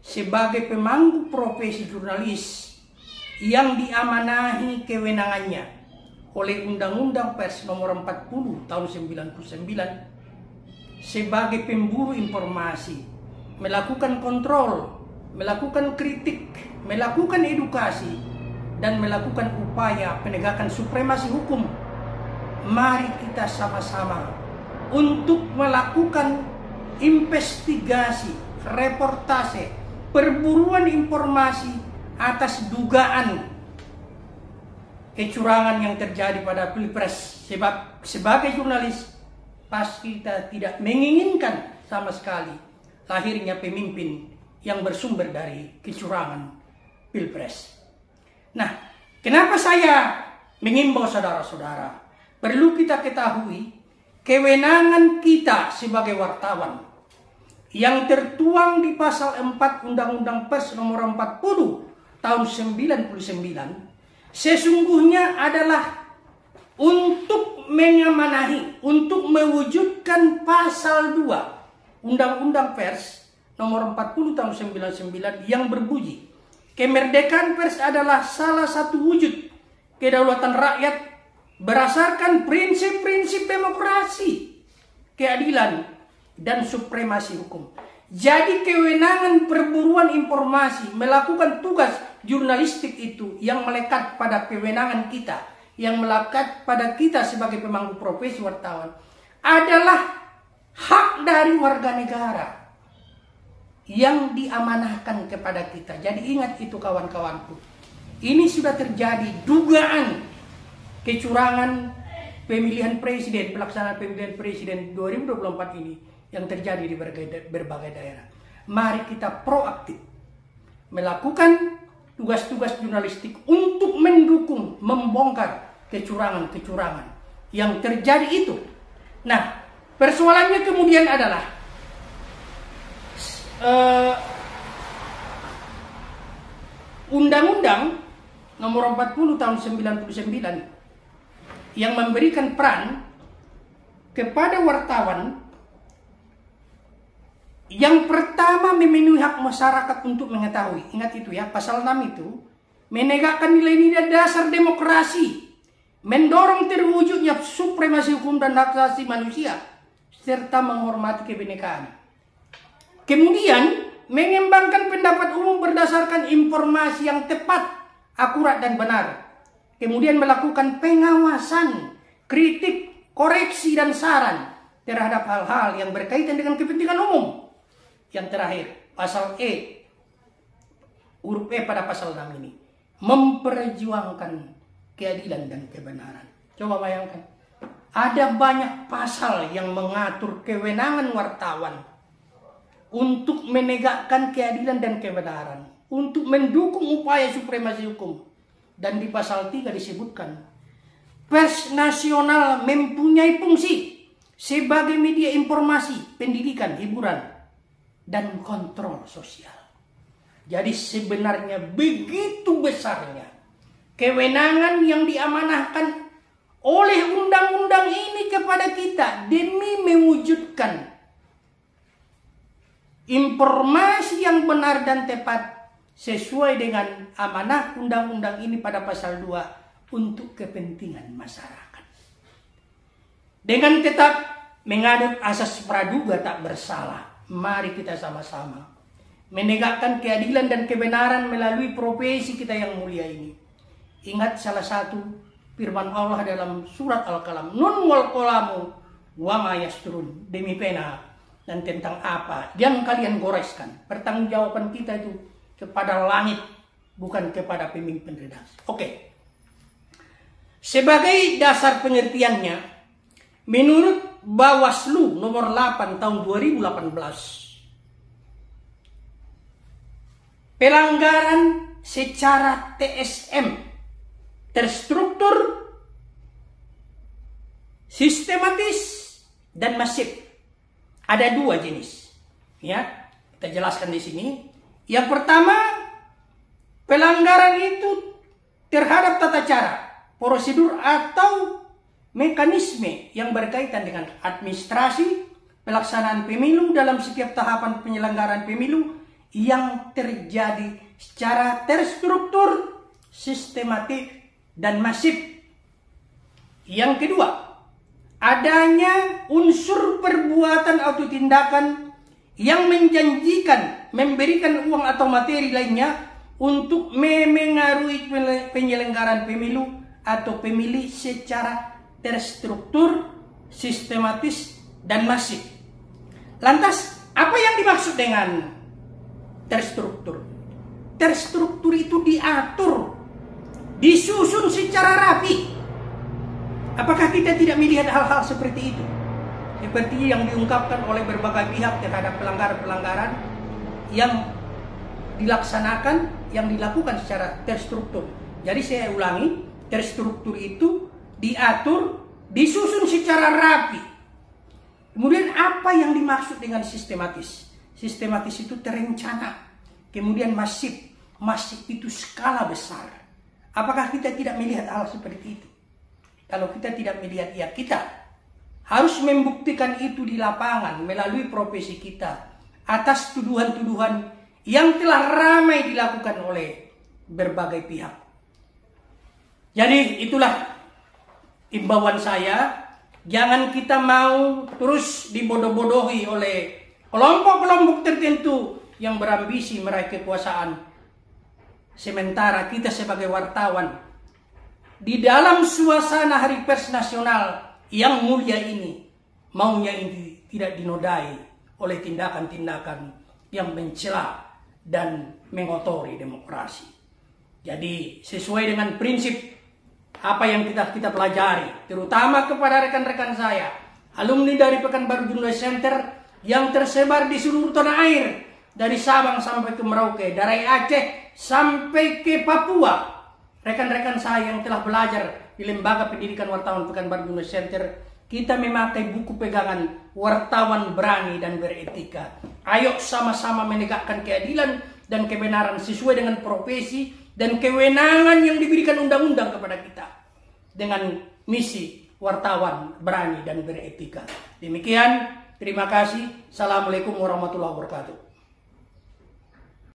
sebagai pemangku profesi jurnalis yang diamanahi kewenangannya oleh Undang-Undang Pers Nomor 40 Tahun 99 sebagai pemburu informasi, melakukan kontrol, melakukan kritik, melakukan edukasi, dan melakukan upaya penegakan supremasi hukum. Mari kita sama-sama untuk melakukan investigasi, reportase, perburuan informasi atas dugaan kecurangan yang terjadi pada Pilpres. Sebab sebagai jurnalis pasti kita tidak menginginkan sama sekali lahirnya pemimpin yang bersumber dari kecurangan Pilpres. Nah, kenapa saya mengimbau saudara-saudara? Perlu kita ketahui kewenangan kita sebagai wartawan yang tertuang di pasal 4 Undang-Undang Pers Nomor 40 Tahun 99 sesungguhnya adalah untuk mengamanahi, untuk mewujudkan pasal 2 Undang-Undang Pers Nomor 40 Tahun 99 yang berbunyi, kemerdekaan pers adalah salah satu wujud kedaulatan rakyat berdasarkan prinsip-prinsip demokrasi, keadilan, dan supremasi hukum. Jadi kewenangan perburuan informasi, melakukan tugas jurnalistik itu yang melekat pada kewenangan kita, yang melekat pada kita sebagai pemangku profesi wartawan, adalah hak dari warga negara yang diamanahkan kepada kita. Jadi ingat itu kawan-kawanku. Ini sudah terjadi dugaan kecurangan pemilihan presiden, pelaksanaan pemilihan presiden 2024 ini yang terjadi di berbagai daerah. Mari kita proaktif melakukan tugas-tugas jurnalistik untuk mendukung, membongkar kecurangan-kecurangan yang terjadi itu. Nah, persoalannya kemudian adalah Undang-Undang Nomor 40 Tahun 99 yang memberikan peran kepada wartawan yang pertama memenuhi hak masyarakat untuk mengetahui. Ingat itu ya, pasal 6 itu menegakkan nilai-nilai dasar demokrasi, mendorong terwujudnya supremasi hukum dan hak asasi manusia, serta menghormati kebinekaan. Kemudian mengembangkan pendapat umum berdasarkan informasi yang tepat, akurat, dan benar. Kemudian melakukan pengawasan, kritik, koreksi, dan saran terhadap hal-hal yang berkaitan dengan kepentingan umum. Yang terakhir, pasal E, huruf E pada pasal 6 ini, memperjuangkan keadilan dan kebenaran. Coba bayangkan, ada banyak pasal yang mengatur kewenangan wartawan untuk menegakkan keadilan dan kebenaran, untuk mendukung upaya supremasi hukum. Dan di pasal 3 disebutkan, pers nasional mempunyai fungsi sebagai media informasi, pendidikan, hiburan, dan kontrol sosial. Jadi sebenarnya begitu besarnya kewenangan yang diamanahkan oleh undang-undang ini kepada kita demi mewujudkan informasi yang benar dan tepat sesuai dengan amanah undang-undang ini pada pasal 2 untuk kepentingan masyarakat. Dengan tetap menganut asas praduga tak bersalah, mari kita sama-sama menegakkan keadilan dan kebenaran melalui profesi kita yang mulia ini. Ingat salah satu firman Allah dalam surat Al-Qalam, nun wal qalamu wa ma yasturun, demi pena dan tentang apa yang kalian goreskan. Pertanggungjawaban kita itu kepada langit, bukan kepada pemimpin redaksi. Oke. Sebagai dasar pengertiannya, menurut Bawaslu nomor 8 tahun 2018, pelanggaran secara TSM terstruktur, sistematis, dan masif. Ada 2 jenis. Ya, kita jelaskan di sini. Yang pertama, pelanggaran itu terhadap tata cara, prosedur atau mekanisme yang berkaitan dengan administrasi pelaksanaan pemilu dalam setiap tahapan penyelenggaraan pemilu yang terjadi secara terstruktur, sistematik, dan masif. Yang kedua, adanya unsur perbuatan atau tindakan yang menjanjikan memberikan uang atau materi lainnya untuk memengaruhi penyelenggaraan pemilu atau pemilih secara terstruktur, sistematis, dan masif. Lantas, apa yang dimaksud dengan terstruktur? Terstruktur itu diatur, disusun secara rapi. Apakah kita tidak melihat hal-hal seperti itu? Seperti yang diungkapkan oleh berbagai pihak terhadap pelanggaran-pelanggaran yang dilaksanakan, yang dilakukan secara terstruktur. Jadi saya ulangi, terstruktur itu diatur, disusun secara rapi. Kemudian apa yang dimaksud dengan sistematis? Sistematis itu terencana. Kemudian masif. Masif itu skala besar. Apakah kita tidak melihat hal seperti itu? Kalau kita tidak melihat, ya kita harus membuktikan itu di lapangan melalui profesi kita atas tuduhan-tuduhan yang telah ramai dilakukan oleh berbagai pihak. Jadi itulah imbauan saya, jangan kita mau terus dibodoh-bodohi oleh kelompok-kelompok tertentu yang berambisi meraih kekuasaan. Sementara kita sebagai wartawan di dalam suasana Hari Pers Nasional yang mulia ini, maunya ini tidak dinodai oleh tindakan-tindakan yang mencela dan mengotori demokrasi. Jadi sesuai dengan prinsip apa yang kita pelajari, terutama kepada rekan-rekan saya, alumni dari Pekanbaru Jurnalis Center yang tersebar di seluruh tanah air, dari Sabang sampai ke Merauke, dari Aceh sampai ke Papua. Rekan-rekan saya yang telah belajar di Lembaga Pendidikan Wartawan Pekanbaru Jurnalis Center, kita memakai buku pegangan wartawan berani dan beretika. Ayo sama-sama menegakkan keadilan dan kebenaran sesuai dengan profesi dan kewenangan yang diberikan undang-undang kepada kita, dengan misi wartawan berani dan beretika. Demikian, terima kasih. Assalamualaikum warahmatullahi wabarakatuh.